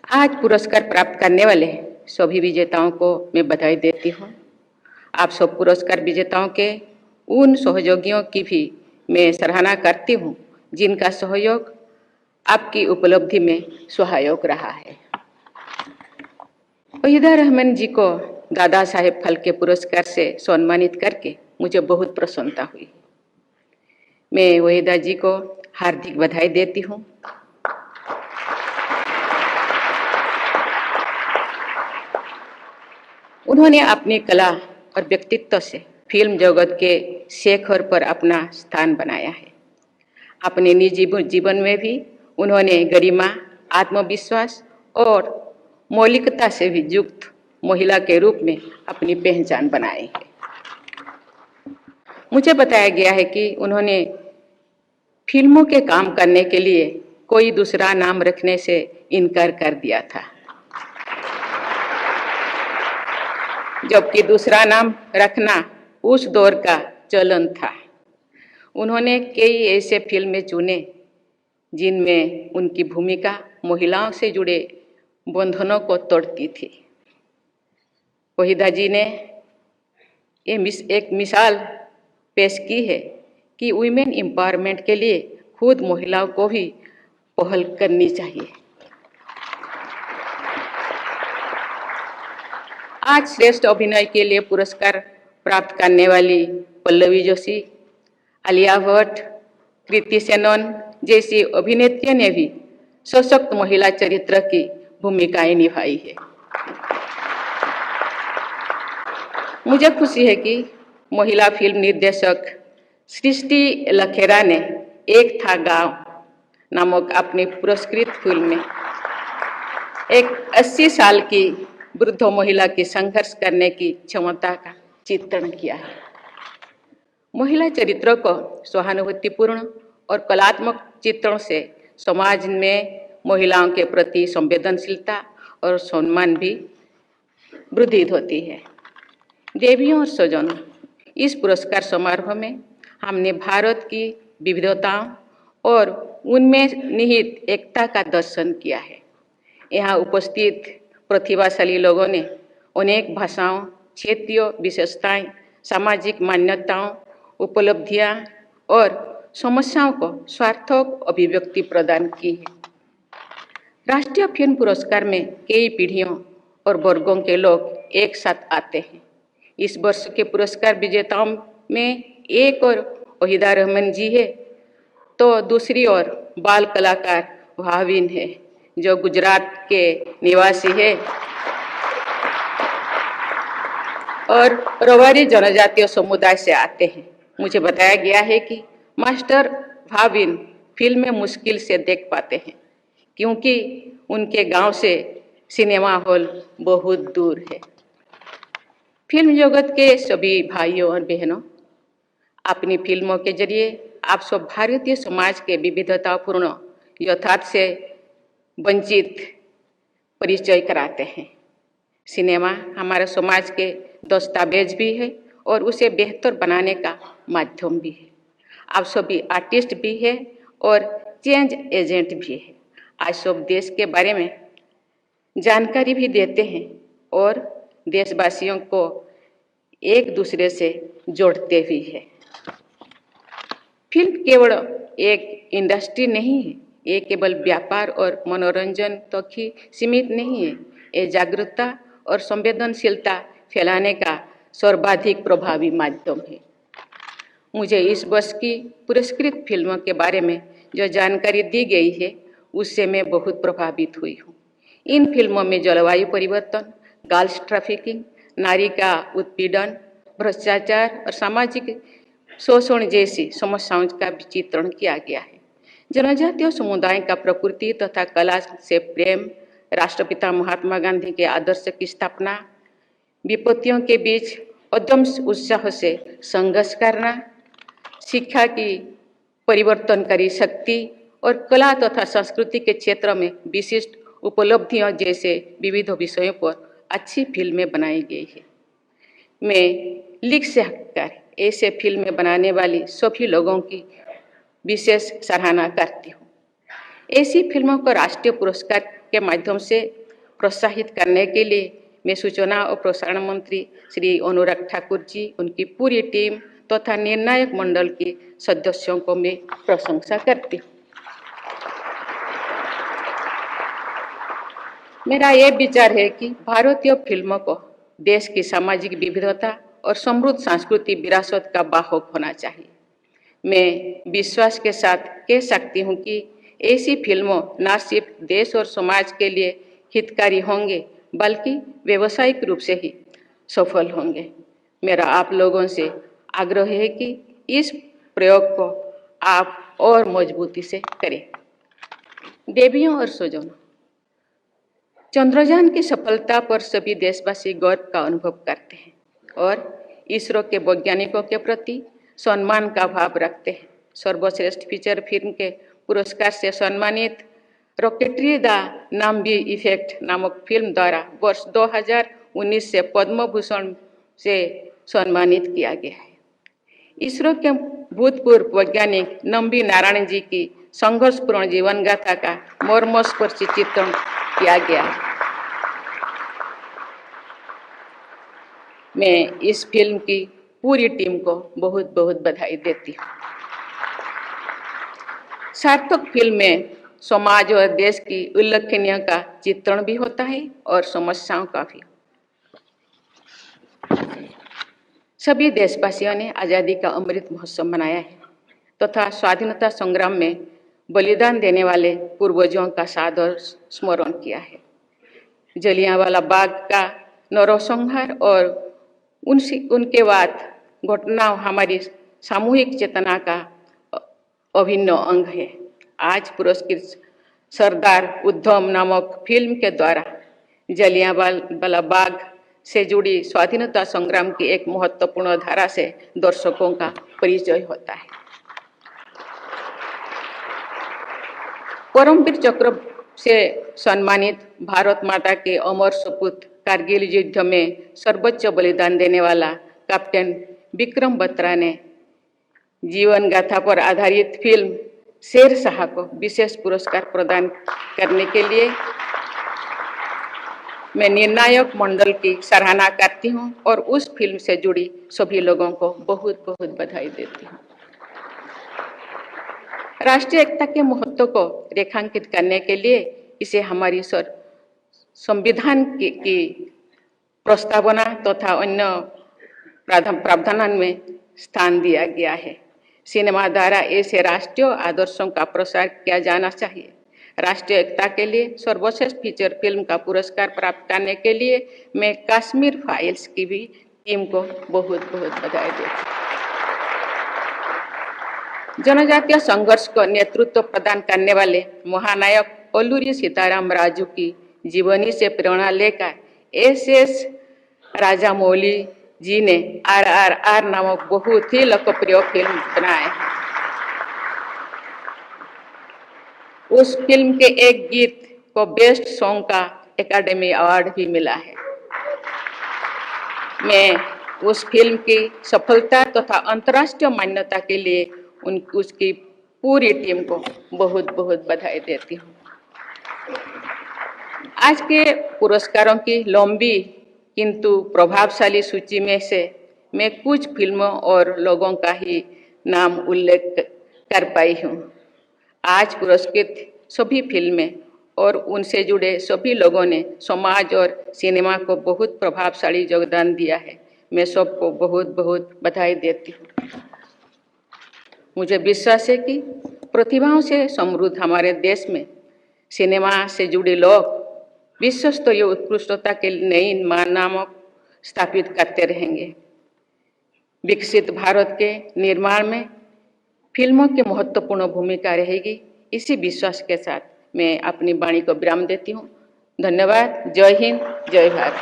आज पुरस्कार प्राप्त करने वाले सभी विजेताओं को मैं बधाई देती हूँ। आप सब पुरस्कार विजेताओं के उन सहयोगियों की भी मैं सराहना करती हूँ जिनका सहयोग आपकी उपलब्धि में सहायक रहा है। वहीदा रहमान जी को दादा साहेब फाल्के पुरस्कार से सम्मानित करके मुझे बहुत प्रसन्नता हुई। मैं वहीदा जी को हार्दिक बधाई देती हूँ। उन्होंने अपनी कला और व्यक्तित्व से फिल्म जगत के शिखर पर अपना स्थान बनाया है। अपने निजी जीवन में भी उन्होंने गरिमा, आत्मविश्वास और मौलिकता से भी युक्त महिला के रूप में अपनी पहचान बनाई है। मुझे बताया गया है कि उन्होंने फिल्मों के काम करने के लिए कोई दूसरा नाम रखने से इनकार कर दिया था, जबकि दूसरा नाम रखना उस दौर का चलन था। उन्होंने कई ऐसे फिल्में चुने जिनमें उनकी भूमिका महिलाओं से जुड़े बंधनों को तोड़ती थी। वहीदा जी ने एक मिसाल पेश की है कि वुमेन एम्पावरमेंट के लिए खुद महिलाओं को भी पहल करनी चाहिए। आज श्रेष्ठ अभिनय के लिए पुरस्कार प्राप्त करने वाली पल्लवी जोशी, आलिया भट्ट, कृति सेनन जैसी अभिनेत्रियों ने भी सशक्त महिला चरित्र की भूमिकाएं निभाई है। मुझे खुशी है कि महिला फिल्म निर्देशक सृष्टि लखेरा ने एक था गांव नामक अपनी पुरस्कृत फिल्म में एक 80 साल की वृद्ध महिला की संघर्ष करने की क्षमता का चित्रण किया है। महिला चरित्रों को सहानुभूतिपूर्ण और कलात्मक चित्रण से समाज में महिलाओं के प्रति संवेदनशीलता और सम्मान भी वृद्धि होती है। देवियों और स्वजनों, इस पुरस्कार समारोह में हमने भारत की विविधताओं और उनमें निहित एकता का दर्शन किया है। यहाँ उपस्थित प्रतिभाशाली लोगों ने अनेक भाषाओं, क्षेत्रीय विशेषताएं, सामाजिक मान्यताओं, उपलब्धियां और समस्याओं को सार्थक अभिव्यक्ति प्रदान की है। राष्ट्रीय फिल्म पुरस्कार में कई पीढ़ियों और वर्गों के लोग एक साथ आते हैं। इस वर्ष के पुरस्कार विजेताओं में एक और वहीदा रहमान जी है, तो दूसरी ओर बाल कलाकार भाविन है जो गुजरात के निवासी है और रवारी जनजातीय समुदाय से आते हैं। मुझे बताया गया है कि मास्टर भाविन फिल्म में मुश्किल से देख पाते हैं क्योंकि उनके गांव से सिनेमा हॉल बहुत दूर है। फिल्म जगत के सभी भाइयों और बहनों, अपनी फिल्मों के जरिए आप सब भारतीय समाज के विविधतापूर्ण यथार्थ से वंचित परिचय कराते हैं। सिनेमा हमारे समाज के दस्तावेज भी है और उसे बेहतर बनाने का माध्यम भी है। आप सभी आर्टिस्ट भी है और चेंज एजेंट भी है। आज सब देश के बारे में जानकारी भी देते हैं और देशवासियों को एक दूसरे से जोड़ते भी है। फिल्म केवल एक इंडस्ट्री नहीं है, ये केवल व्यापार और मनोरंजन तक ही सीमित नहीं है। ये जागरूकता और संवेदनशीलता फैलाने का सर्वाधिक प्रभावी माध्यम है। मुझे इस वर्ष की पुरस्कृत फिल्मों के बारे में जो जानकारी दी गई है उससे मैं बहुत प्रभावित हुई हूँ। इन फिल्मों में जलवायु परिवर्तन, गर्ल्स ट्रैफिकिंग, नारी का उत्पीड़न, भ्रष्टाचार और सामाजिक शोषण जैसी समस्याओं का भी चित्रण किया गया है। जनजातीय समुदाय का प्रकृति तथा कला से प्रेम, राष्ट्रपिता महात्मा गांधी के आदर्श की स्थापना, विपत्तियों के बीच अदम्य उत्साह से संघर्ष करना, शिक्षा की परिवर्तनकारी शक्ति और कला तथा संस्कृति के क्षेत्र में विशिष्ट उपलब्धियों जैसे विविध विषयों पर अच्छी फिल्में बनाई गई है। मैं लिख से हटकर ऐसे फिल्में बनाने वाली सभी लोगों की विशेष सराहना करती हूँ। ऐसी फिल्मों को राष्ट्रीय पुरस्कार के माध्यम से प्रोत्साहित करने के लिए मैं सूचना और प्रसारण मंत्री श्री अनुराग ठाकुर जी, उनकी पूरी टीम तथा निर्णायक मंडल के सदस्यों को मैं प्रशंसा करती हूँ। मेरा ये विचार है कि भारतीय फिल्मों को देश की सामाजिक विविधता और समृद्ध सांस्कृतिक विरासत का वाहक होना चाहिए। मैं विश्वास के साथ कह सकती हूँ कि ऐसी फिल्मों न सिर्फ देश और समाज के लिए हितकारी होंगे बल्कि व्यावसायिक रूप से ही सफल होंगे। मेरा आप लोगों से आग्रह है कि इस प्रयोग को आप और मजबूती से करें। देवियों और स्वजनों, चंद्रयान की सफलता पर सभी देशवासी गर्व का अनुभव करते हैं और इसरो के वैज्ञानिकों के प्रति सम्मान का भाव रखते हैं। सर्वश्रेष्ठ फीचर फिल्म के पुरस्कार से सम्मानित रॉकेटरी द नाम्बी इफेक्ट नामक फिल्म द्वारा वर्ष 2019 से पद्म भूषण से सम्मानित किया गया है। इसरो के भूतपूर्व वैज्ञानिक नम्बी नारायण जी की संघर्षपूर्ण जीवन गाथा का मर्मस्पर्शी चित्रण किया गया है। मैं इस फिल्म की पूरी टीम को बहुत बहुत बधाई देती हूँ। सार्थक फिल्म में समाज और देश की उल्लेखनीय का चित्रण भी होता है और समस्याओं का भी। सभी देशवासियों ने आज़ादी का अमृत महोत्सव मनाया है तथा स्वाधीनता संग्राम में बलिदान देने वाले पूर्वजों का सादर स्मरण किया है। जलियांवाला बाग का नरसंहार और उनके बाद घटनाओं हमारी सामूहिक चेतना का अभिन्न अंग है। आज पुरस्कृत सरदार उधम नामक फिल्म के द्वारा जलियांवाला बाग से जुड़ी स्वाधीनता संग्राम की एक महत्वपूर्ण धारा से दर्शकों का परिचय होता है। परमवीर चक्र से सम्मानित भारत माता के अमर सपूत कारगिल युद्ध में सर्वोच्च बलिदान देने वाला कैप्टन विक्रम बत्रा ने जीवन गाथा पर आधारित फिल्म शेरशाह को विशेष पुरस्कार प्रदान करने के लिए मैं निर्णायक मंडल की सराहना करती हूं और उस फिल्म से जुड़ी सभी लोगों को बहुत बहुत बधाई देती हूं। राष्ट्रीय एकता के महत्व को रेखांकित करने के लिए इसे हमारी संविधान की प्रस्तावना तथा अन्य प्रावधान में स्थान दिया गया है। सिनेमा द्वारा ऐसे राष्ट्रीय आदर्शों का प्रसार किया जाना चाहिए। राष्ट्रीय एकता के लिए सर्वश्रेष्ठ फीचर फिल्म का पुरस्कार प्राप्त करने के लिए मैं कश्मीर फाइल्स की भी टीम को बहुत बहुत बधाई देती हूँ। जनजातीय संघर्ष को नेतृत्व प्रदान करने वाले महानायक अल्लूरी सीताराम राजू की जीवनी से प्रेरणा लेकर एस राजामौली जी ने RRR नामक बहुत ही लोकप्रिय फिल्म बनाए हैं। उस फिल्म के एक गीत को बेस्ट सॉन्ग का एकेडमी अवार्ड भी मिला है। मैं उस फिल्म की सफलता तथा अंतर्राष्ट्रीय मान्यता के लिए उसकी पूरी टीम को बहुत बहुत बधाई देती हूँ। आज के पुरस्कारों की लंबी किंतु प्रभावशाली सूची में से मैं कुछ फिल्मों और लोगों का ही नाम उल्लेख कर पाई हूँ। आज पुरस्कृत सभी फिल्में और उनसे जुड़े सभी लोगों ने समाज और सिनेमा को बहुत प्रभावशाली योगदान दिया है। मैं सबको बहुत बहुत बधाई देती हूँ। मुझे विश्वास है कि प्रतिभाओं से समृद्ध हमारे देश में सिनेमा से जुड़े लोग विश्व स्तरीय उत्कृष्टता के नई मानक स्थापित करते रहेंगे। विकसित भारत के निर्माण में फिल्मों की महत्वपूर्ण भूमिका रहेगी। इसी विश्वास के साथ मैं अपनी वाणी को विराम देती हूँ। धन्यवाद। जय हिंद, जय भारत।